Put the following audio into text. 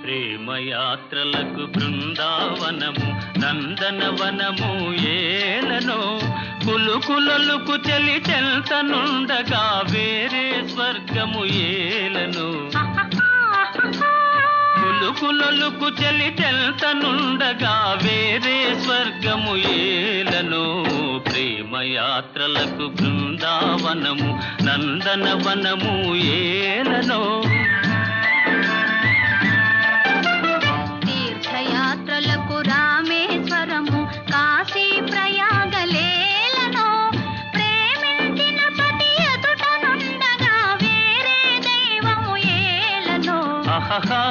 ప్రేమయాత్రలకు బృందావనము నందనవనము ఏలనో కులుకులొలుకు చెలి చెల్తనుండగా వేరే స్వర్గము ఏలనో కులుకులొలుకు చెలి చెల్తనుండగా వేరే స్వర్గము ఏలనో ప్రేమయాత్రలకు బృందావనము నందనవనము ఏలనో తీర్థయాత్రలకు రామేశ్వరము కాశీ ప్రయాగలేలనో ప్రేమించిన పతి ఎదుటనుండగా వేరే దైవము ఏలనో ఆహా